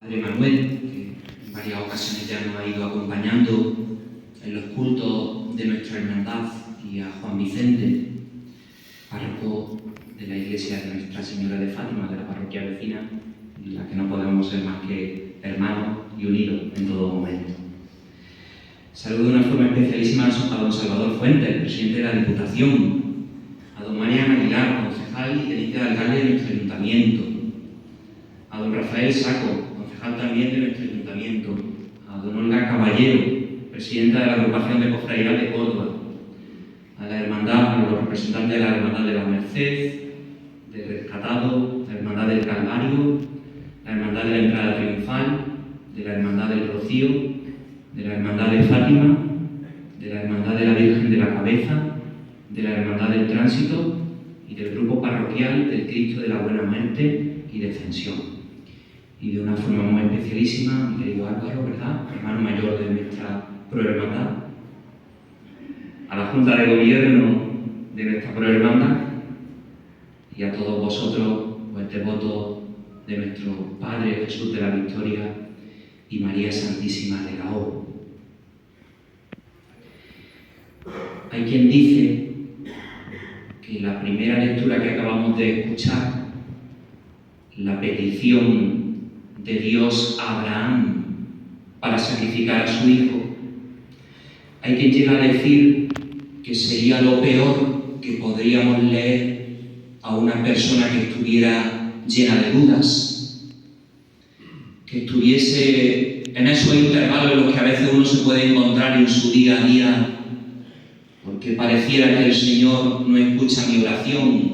Padre Manuel, que en varias ocasiones ya nos ha ido acompañando en los cultos de nuestra hermandad, y a Juan Vicente, párroco de la iglesia de Nuestra Señora de Fátima, de la parroquia vecina, en la que no podemos ser más que hermanos y unidos en todo momento. Saludo de una forma especialísima a don Salvador Fuentes, el presidente de la Diputación, a don Mariano Aguilar, concejal y teniente de alcalde de nuestro ayuntamiento, a don Rafael Saco, concejal también de nuestro ayuntamiento, a don Olga Caballero, presidenta de la agrupación de Cofradías de Córdoba, a la hermandad, a los representantes de la Hermandad de la Merced, de Rescatado, la Hermandad del Calvario, la Hermandad de la Entrada Triunfal, de la Hermandad del Rocío, de la Hermandad de Fátima, de la Hermandad de la Virgen de la Cabeza, de la Hermandad del Tránsito y del grupo parroquial del Cristo de la Buena Muerte y Defensión. Y de una forma muy especialísima, mi querido Álvaro, ¿verdad?, hermano mayor de nuestra prohermandad, a la Junta de Gobierno de nuestra prohermandad y a todos vosotros, pues devotos de nuestro Padre Jesús de la Victoria y María Santísima de la O. Hay quien dice que la primera lectura que acabamos de escuchar, la petición de Dios a Abraham para sacrificar a su hijo, hay quien llega a decir que sería lo peor que podríamos leer a una persona que estuviera llena de dudas, que estuviese en esos intervalos en los que a veces uno se puede encontrar en su día a día, porque pareciera que el Señor no escucha mi oración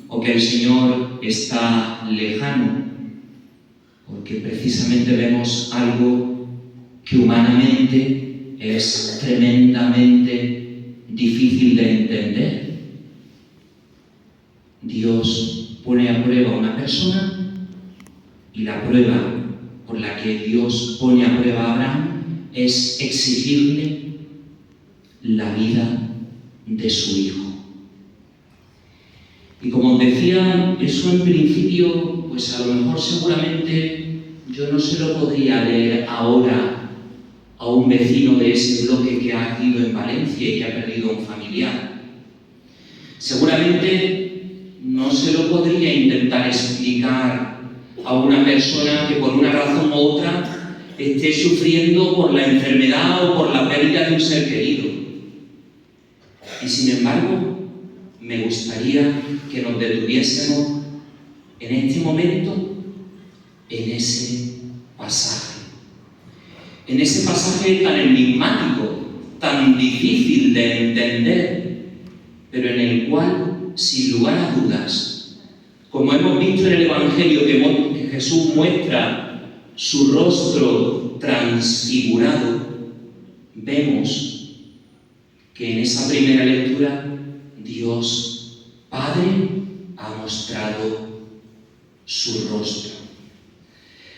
o que el Señor está lejano, porque precisamente vemos algo que humanamente es tremendamente difícil de entender. Dios pone a prueba a una persona y la prueba por la que Dios pone a prueba a Abraham es exigirle la vida de su hijo. Y como os decía, eso en principio, pues a lo mejor seguramente yo no se lo podría leer ahora a un vecino de ese bloque que ha ido en Valencia y que ha perdido a un familiar. Seguramente no se lo podría intentar explicar a una persona que por una razón u otra esté sufriendo por la enfermedad o por la pérdida de un ser querido. Y sin embargo, me gustaría que nos detuviésemos en este momento, en ese pasaje. En ese pasaje tan enigmático, tan difícil de entender, pero en el cual, sin lugar a dudas, como hemos visto en el Evangelio que Jesús muestra su rostro transfigurado, vemos que en esa primera lectura Dios Padre ha mostrado su rostro.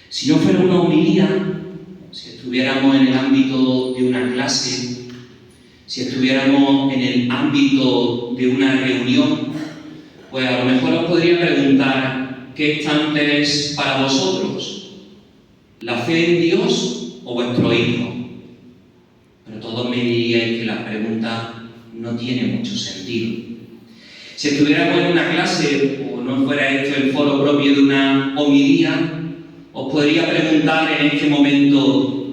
Si no fuera una homilía, si estuviéramos en el ámbito de una clase, si estuviéramos en el ámbito de una reunión, pues a lo mejor os podría preguntar: ¿qué es antes para vosotros? ¿La fe en Dios o vuestro hijo? Pero todos me diríais que la pregunta no tiene mucho sentido. Si estuviéramos en una clase o no fuera esto el foro propio de una homilía, os podría preguntar en este momento: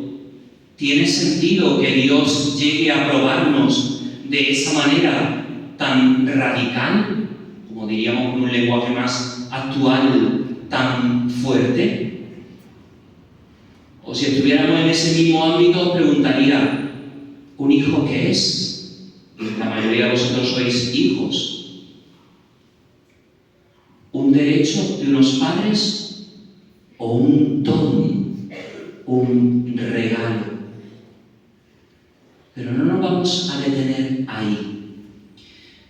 ¿tiene sentido que Dios llegue a probarnos de esa manera tan radical, como diríamos con un lenguaje más actual, tan fuerte? O si estuviéramos en ese mismo ámbito, os preguntaría: ¿un hijo qué es? Y la mayoría de vosotros sois hijos. ¿Un derecho de unos padres o un don, un regalo? Pero no nos vamos a detener ahí.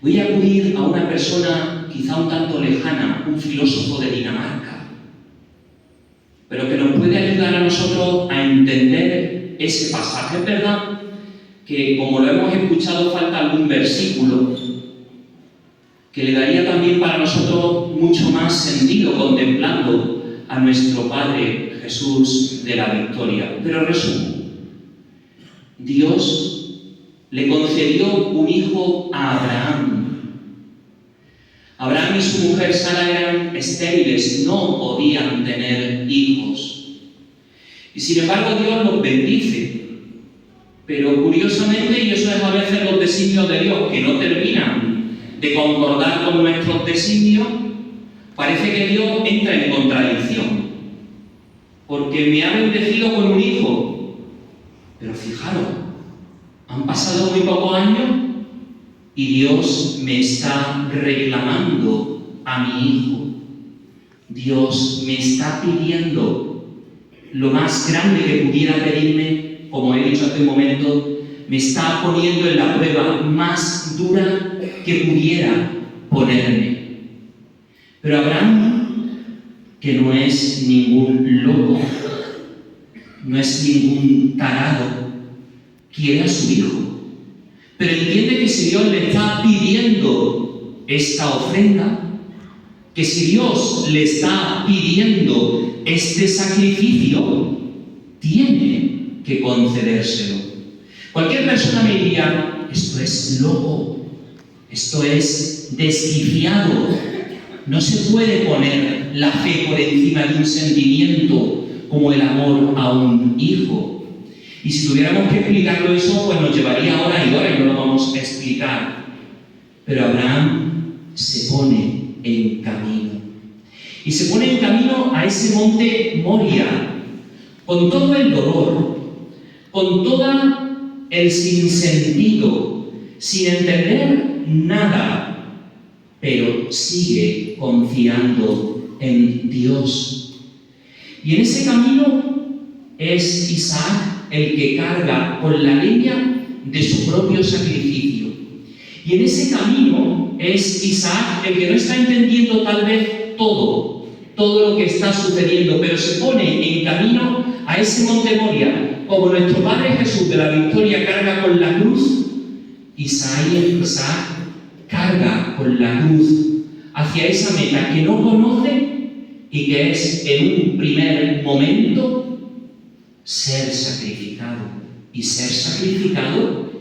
Voy a acudir a una persona quizá un tanto lejana, un filósofo de Dinamarca, pero que nos puede ayudar a nosotros a entender ese pasaje. Es verdad que, como lo hemos escuchado, falta algún versículo que le daría también para nosotros mucho más sentido contemplando a nuestro Padre Jesús de la Victoria. Pero resumo, Dios le concedió un hijo a Abraham. Abraham y su mujer Sara eran estériles, no podían tener hijos. Y sin embargo Dios los bendice. Pero curiosamente, y eso es a veces los designios de Dios, que no terminan de concordar con nuestros designios, parece que Dios entra en contradicción. Porque me ha bendecido con un hijo. Pero fijaros, han pasado muy pocos años y Dios me está reclamando a mi hijo. Dios me está pidiendo lo más grande que pudiera pedirme. Como he dicho hace un momento, me está poniendo en la prueba más dura que pudiera ponerme. Pero Abraham, que no es ningún loco, no es ningún tarado, quiere a su hijo. Pero entiende que si Dios le está pidiendo esta ofrenda, que si Dios le está pidiendo este sacrificio, tiene que concedérselo. Cualquier persona me diría, esto es loco, esto es desquiciado, no se puede poner la fe por encima de un sentimiento como el amor a un hijo. Y si tuviéramos que explicarlo eso, pues nos llevaría horas y horas y no lo vamos a explicar. Pero Abraham se pone en camino. Y se pone en camino a ese monte Moria, con todo el dolor, con todo el sinsentido, sin entender nada, pero sigue confiando en Dios. Y en ese camino es Isaac el que carga con la leña de su propio sacrificio. Y en ese camino es Isaac el que no está entendiendo tal vez todo lo que está sucediendo, pero se pone en camino a ese monte Moria. Como nuestro Padre Jesús de la Victoria carga con la cruz, Isaac carga con la cruz hacia esa meta que no conoce y que es en un primer momento ser sacrificado, y ser sacrificado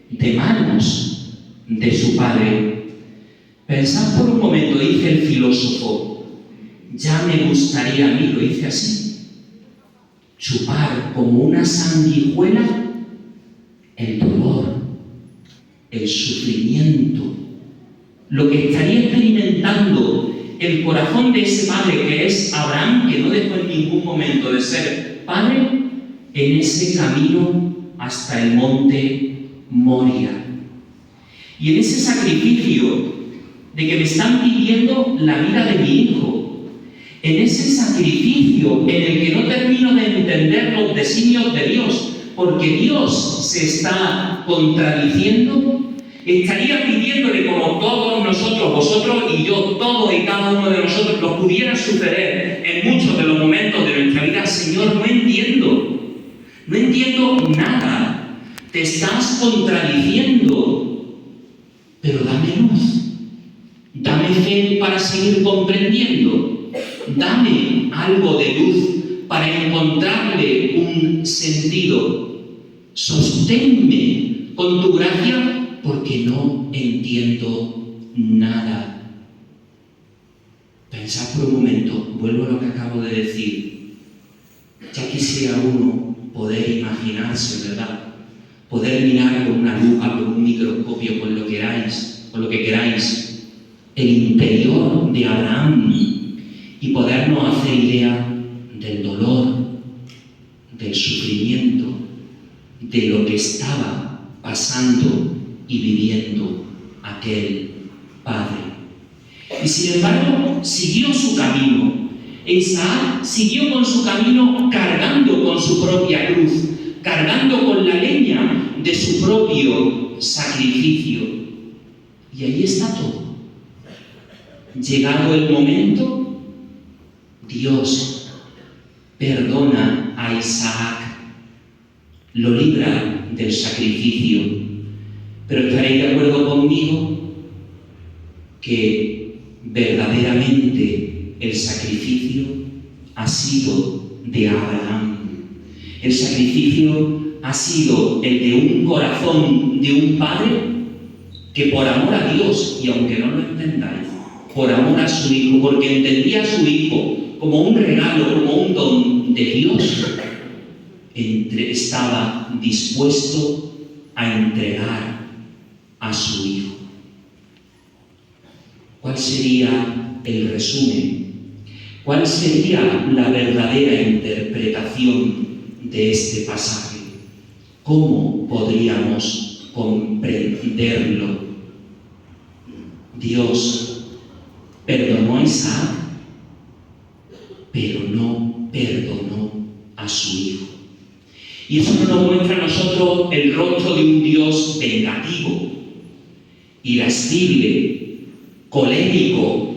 de manos de su Padre. Pensad por un momento, dice el filósofo, ya me gustaría a mí, lo dice así, chupar como una sanguijuela el dolor, el sufrimiento, lo que estaría experimentando el corazón de ese padre que es Abraham, que no dejó en ningún momento de ser padre, en ese camino hasta el monte Moria. Y en ese sacrificio de que me están pidiendo la vida de mi hijo, en ese sacrificio en el que no termino de entender los designios de Dios, porque Dios se está contradiciendo, estaría pidiéndole, como todos nosotros, vosotros y yo, todos y cada uno de nosotros, nos pudiera suceder en muchos de los momentos de nuestra vida: Señor, no entiendo nada, te estás contradiciendo, pero dame luz, dame fe para seguir comprendiendo, dame algo de luz para encontrarle un sentido, sosténme con tu gracia porque no entiendo nada. Pensad por un momento, vuelvo a lo que acabo de decir. Ya quisiera uno poder imaginarse, ¿verdad? Poder mirar con una lupa, con un microscopio, con lo que queráis, el interior de Abraham y podernos hacer idea del dolor, del sufrimiento, de lo que estaba pasando y viviendo aquel padre. Y sin embargo, siguió su camino. Isaac siguió con su camino cargando con su propia cruz, cargando con la leña de su propio sacrificio. Y ahí está todo. Llegado el momento, Dios perdona a Isaac, lo libra del sacrificio. Pero estaréis de acuerdo conmigo que verdaderamente el sacrificio ha sido de Abraham. El sacrificio ha sido el de un corazón de un padre que por amor a Dios, y aunque no lo entendáis, por amor a su hijo, porque entendía a su hijo como un regalo, como un don de Dios, estaba dispuesto a entregar a su hijo. ¿Cuál sería el resumen? ¿Cuál sería la verdadera interpretación de este pasaje? ¿Cómo podríamos comprenderlo? Dios perdonó a Isaac, pero no perdonó a su hijo. Y eso no nos muestra a nosotros el rostro de un Dios vengativo, irascible, colérico,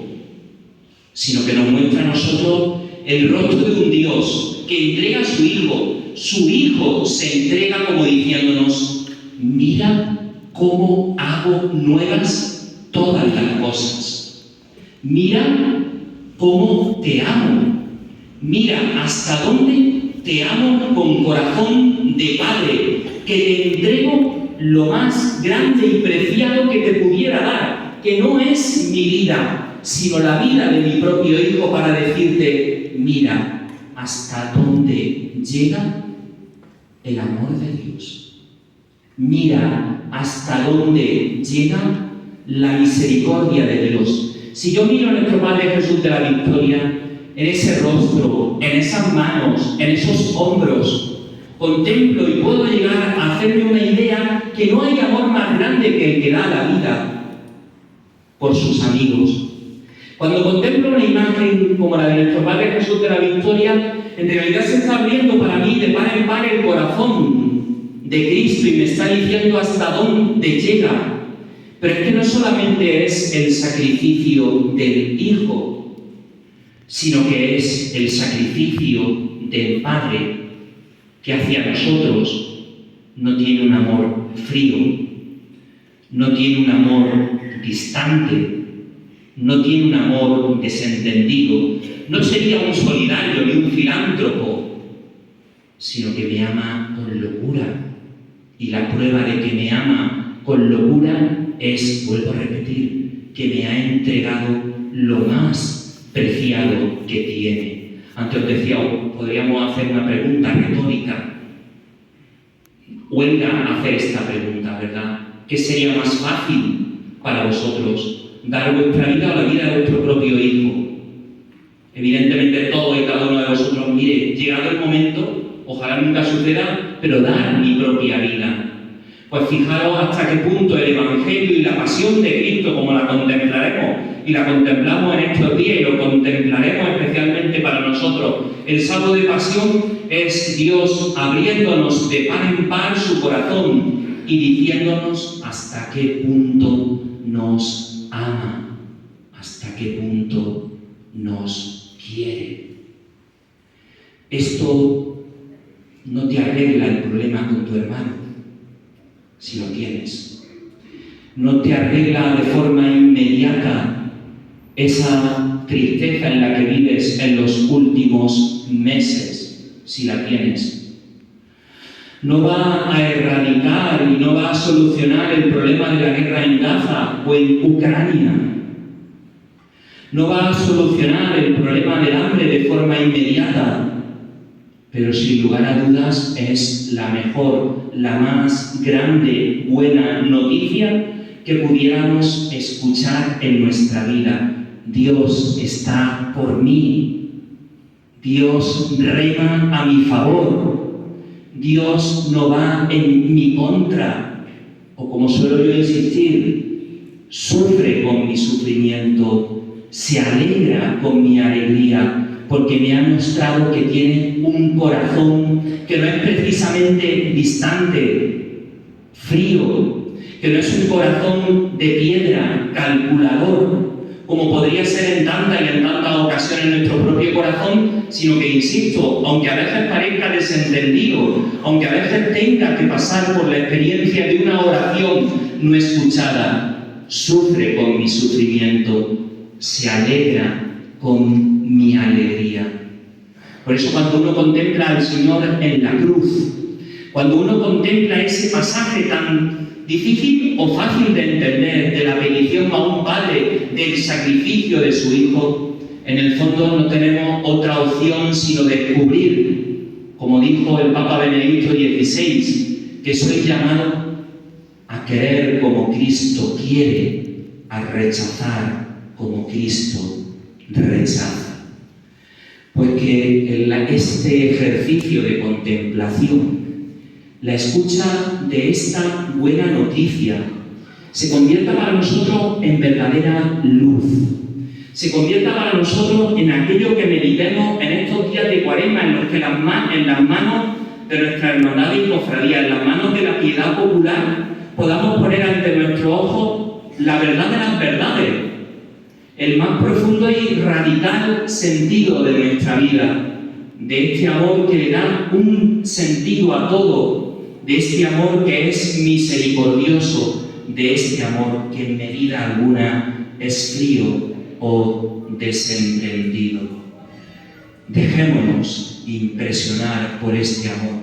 sino que nos muestra a nosotros el rostro de un Dios que entrega a su hijo. Su hijo se entrega como diciéndonos: mira cómo hago nuevas todas las cosas. Mira cómo te amo. Mira hasta dónde te amo con corazón de padre, que te entrego lo más grande y preciado que te pudiera dar, que no es mi vida, sino la vida de mi propio hijo, para decirte: mira hasta dónde llega el amor de Dios. Mira hasta dónde llega la misericordia de Dios. Si yo miro a nuestro Padre Jesús de la Victoria, en ese rostro, en esas manos, en esos hombros, contemplo y puedo llegar a hacerme una idea que no hay amor más grande que el que da la vida por sus amigos. Cuando contemplo una imagen como la de nuestro Padre Jesús de la Victoria, en realidad se está abriendo para mí de par en par el corazón de Cristo y me está diciendo hasta dónde llega. Pero es que no solamente es el sacrificio del Hijo, sino que es el sacrificio del Padre, que hacia nosotros no tiene un amor frío, no tiene un amor distante, no tiene un amor desentendido, no sería un solidario ni un filántropo, sino que me ama con locura. Y la prueba de que me ama con locura es, vuelvo a repetir, que me ha entregado lo más preciado que tiene. Antes os decía, podríamos hacer una pregunta retórica. Huelga hacer esta pregunta, ¿verdad? ¿Qué sería más fácil para vosotros? ¿Dar vuestra vida o la vida de vuestro propio hijo? Evidentemente todo y cada uno de vosotros, mire, llegado el momento, ojalá nunca suceda, pero dar mi propia vida. Pues fijaros hasta qué punto el Evangelio y la pasión de Cristo, como la contemplaremos, y la contemplamos en estos días y lo contemplaremos especialmente para nosotros. El sábado de pasión es Dios abriéndonos de par en par su corazón y diciéndonos hasta qué punto nos ama, hasta qué punto nos quiere. Esto no te arregla el problema con tu hermano, si lo tienes. No te arregla de forma inmediata esa tristeza en la que vives en los últimos meses, si la tienes. No va a erradicar y no va a solucionar el problema de la guerra en Gaza o en Ucrania. No va a solucionar el problema del hambre de forma inmediata, pero sin lugar a dudas es la mejor, la más grande, buena noticia que pudiéramos escuchar en nuestra vida. Dios está por mí. Dios rema a mi favor. Dios no va en mi contra. O como suelo yo insistir, sufre con mi sufrimiento, se alegra con mi alegría, porque me ha mostrado que tiene un corazón que no es precisamente distante, frío, que no es un corazón de piedra, calculador, como podría ser en tantas y en tantas ocasiones nuestro propio corazón, sino que, insisto, aunque a veces parezca desentendido, aunque a veces tenga que pasar por la experiencia de una oración no escuchada, sufre con mi sufrimiento, se alegra con mi alegría. Por eso cuando uno contempla al Señor en la cruz, cuando uno contempla ese pasaje tan difícil o fácil de entender de la petición a un padre del sacrificio de su hijo, en el fondo no tenemos otra opción sino descubrir, como dijo el Papa Benedicto XVI, que soy llamado a querer como Cristo quiere, a rechazar como Cristo rechaza. Porque este ejercicio de contemplación, la escucha de esta buena noticia, se convierta para nosotros en verdadera luz, se convierta para nosotros en aquello que meditemos en estos días de Cuaresma, en los que en las manos de nuestra hermandad y cofradía, en las manos de la piedad popular, podamos poner ante nuestros ojos la verdad de las verdades, el más profundo y radical sentido de nuestra vida, de este amor que le da un sentido a todo, de este amor que es misericordioso, de este amor que en medida alguna es frío o desentendido. Dejémonos impresionar por este amor.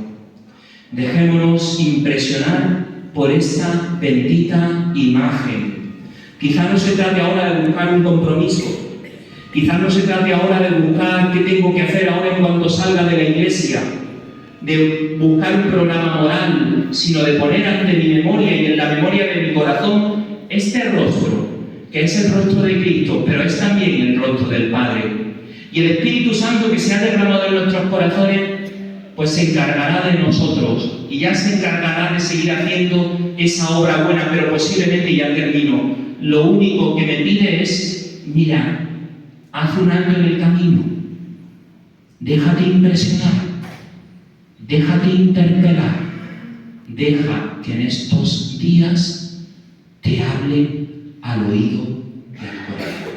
Dejémonos impresionar por esta bendita imagen. Quizá no se trate ahora de buscar un compromiso. Quizá no se trate ahora de buscar qué tengo que hacer ahora en cuanto salga de la iglesia, de buscar un programa moral, sino de poner ante mi memoria y en la memoria de mi corazón este rostro, que es el rostro de Cristo, pero es también el rostro del Padre. Y el Espíritu Santo que se ha derramado en nuestros corazones, pues se encargará de nosotros y ya se encargará de seguir haciendo esa obra buena, pero posiblemente ya termino. Lo único que me pide es, mira, haz un alto en el camino, déjate impresionar, déjate interpelar, deja que en estos días te hable al oído del corazón.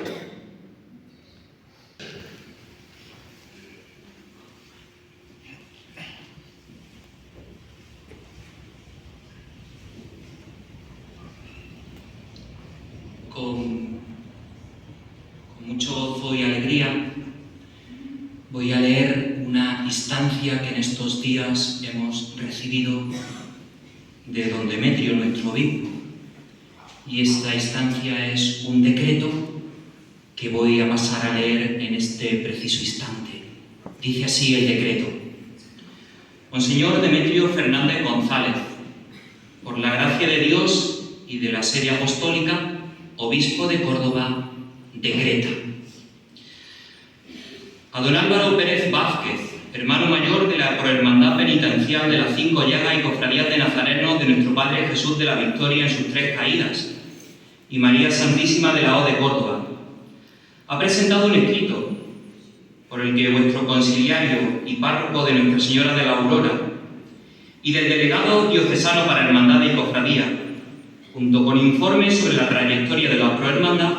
Con mucho gozo y alegría voy a leer una instancia que en estos días hemos recibido de don Demetrio, nuestro obispo. Y esta instancia es un decreto que voy a pasar a leer en este preciso instante. Dice así el decreto: Monseñor Demetrio Fernández González, por la gracia de Dios y de la Serie Apostólica, obispo de Córdoba, decreta: a don Álvaro Pérez Vázquez, hermano mayor de la Prohermandad Penitencial de las Cinco Llagas y Cofradías de Nazarenos de nuestro Padre Jesús de la Victoria en sus tres caídas, y María Santísima de la O de Córdoba, ha presentado un escrito por el que vuestro conciliario y párroco de Nuestra Señora de la Aurora y del delegado diocesano para Hermandad y Cofradía, junto con informes sobre la trayectoria de la Prohermandad,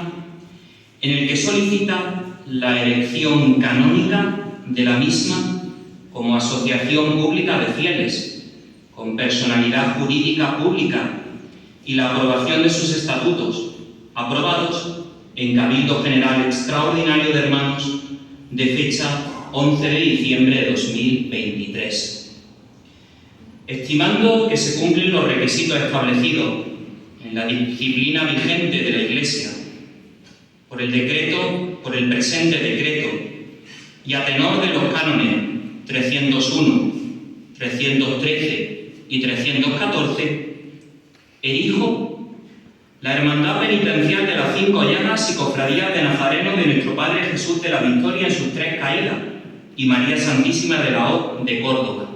en el que solicita la elección canónica de la misma como asociación pública de fieles, con personalidad jurídica pública, y la aprobación de sus estatutos, aprobados en Cabildo General Extraordinario de Hermanos de fecha 11 de diciembre de 2023. Estimando que se cumplen los requisitos establecidos en la disciplina vigente de la Iglesia, por el presente decreto, y a tenor de los cánones 301, 313 y 314, erijo la Hermandad Penitencial de las Cinco Llagas y Cofradías de Nazarenos de nuestro Padre Jesús de la Victoria en sus tres caídas, y María Santísima de la O de Córdoba.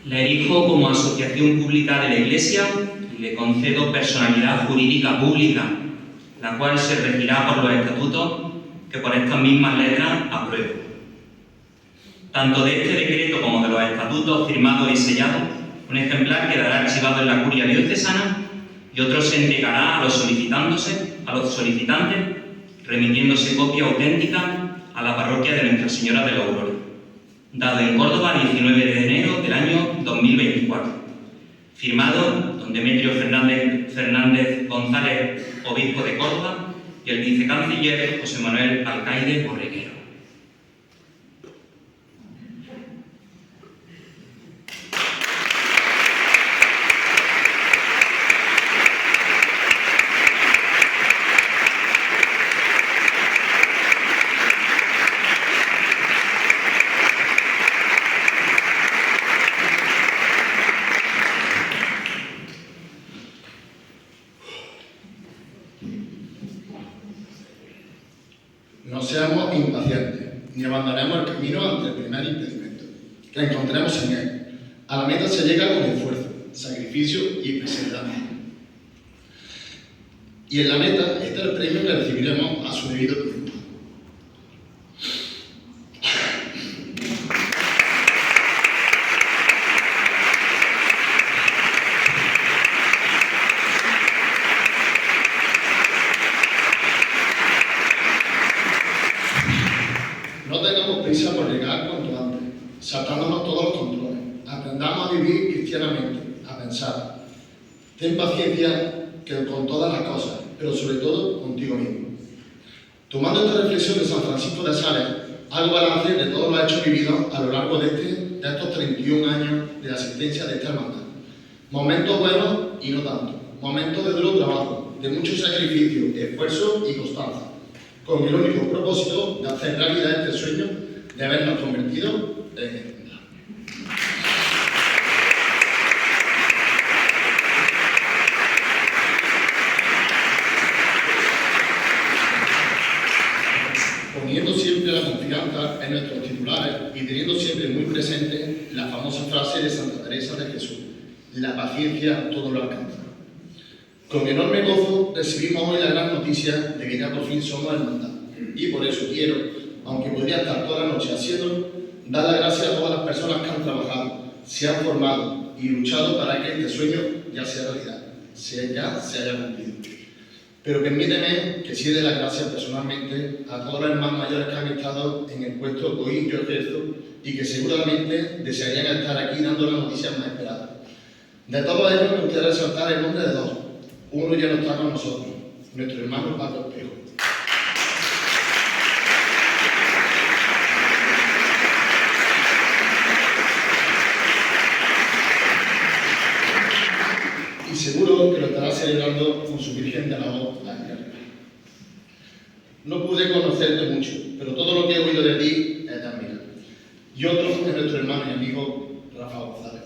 La erijo como asociación pública de la Iglesia y le concedo personalidad jurídica pública, la cual se regirá por los estatutos que por estas mismas letras apruebo. Tanto de este decreto como de los estatutos firmados y sellados, Un ejemplar quedará archivado en la curia diocesana y otro se entregará a los solicitantes, remitiéndose copia auténtica a la parroquia de Nuestra Señora de la Aurora, dado en Córdoba el 19 de enero del año 2024. Firmado don Demetrio Fernández González, obispo de Córdoba, y el vicecanciller José Manuel Alcaide Borreguero. No seamos impacientes, ni abandonemos el camino ante el primer impedimento que encontremos en él. A la meta se llega con esfuerzo, sacrificio y perseverancia. Y en la meta está el premio que recibiremos a su debido tiempo. No tengamos prisa por llegar cuanto antes, saltándonos todos los controles. Aprendamos a vivir cristianamente, a pensar. Ten paciencia con todas las cosas, pero sobre todo contigo mismo. Tomando esta reflexión de San Francisco de Sales, hago balance de todos los hechos vividos a lo largo de estos 31 años de asistencia de esta hermandad. Momentos buenos y no tanto. Momentos de duro trabajo, de mucho sacrificio, esfuerzo y constancia, con el único propósito de hacer realidad este sueño de habernos convertido en hermandad. Poniendo siempre la confianza en nuestros titulares y teniendo siempre muy presente la famosa frase de Santa Teresa de Jesús: la paciencia todo lo alcanza. Con enorme gozo recibimos hoy la gran noticia de que ya por fin somos hermandad. Y por eso quiero, aunque podría estar toda la noche haciéndolo, dar las gracias a todas las personas que han trabajado, se han formado y luchado para que este sueño ya sea realidad, ya se haya cumplido. Pero permíteme que sí dé las gracias personalmente a todos los hermanos mayores que han estado en el puesto que hoy yo ejerzo y que seguramente desearían estar aquí dando las noticias más esperadas. De todos ellos me gustaría resaltar el nombre de dos. Uno ya no está con nosotros, nuestro hermano Paco Espejo. Y seguro que lo estará celebrando con su Virgen de la Voz aquí arriba. No pude conocerte mucho, pero todo lo que he oído de ti es de admirar. Y otro es nuestro hermano y amigo Rafa González.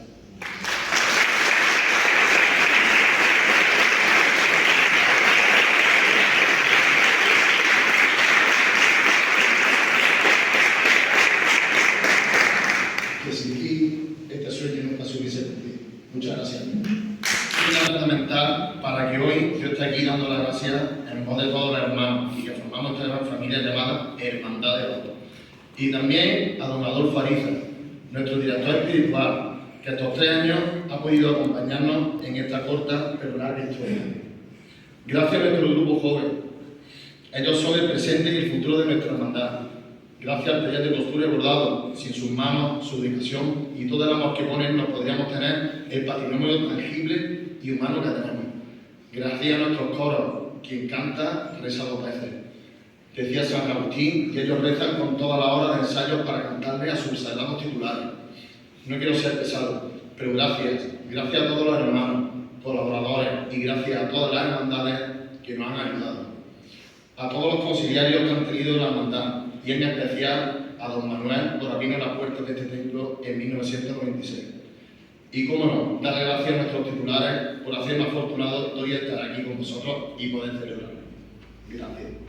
Que sin ti este sueño nunca se hubiese cumplido. Muchas gracias. Es fundamental para que hoy yo esté aquí dando las gracias en voz de todos los hermanos y que formamos esta gran familia llamada Hermandad de Votos. Y también a don Adolfo Ariza, nuestro director espiritual, que estos 3 años ha podido acompañarnos en esta corta pero larga historia. Gracias a nuestro grupo joven. Ellos son el presente y el futuro de nuestra hermandad. Gracias al taller de costura y bordado, sin sus manos, su dedicación y todo el amor que ponen, nos podríamos tener el patrimonio tangible y humano que tenemos. Gracias a nuestros coros, quien canta reza 2 veces. Decía San Agustín, y ellos rezan con toda la hora de ensayos para cantarle a sus sagrados titulares. No quiero ser pesado, pero gracias a todos los hermanos, colaboradores y gracias a todas las hermandades que nos han ayudado. A todos los conciliarios que han tenido la hermandad, y en especial a don Manuel por abrirnos las puertas de este templo en 1996. Y cómo no, darle gracias a nuestros titulares por hacerme afortunado hoy estar aquí con vosotros y poder celebrarlo. Gracias.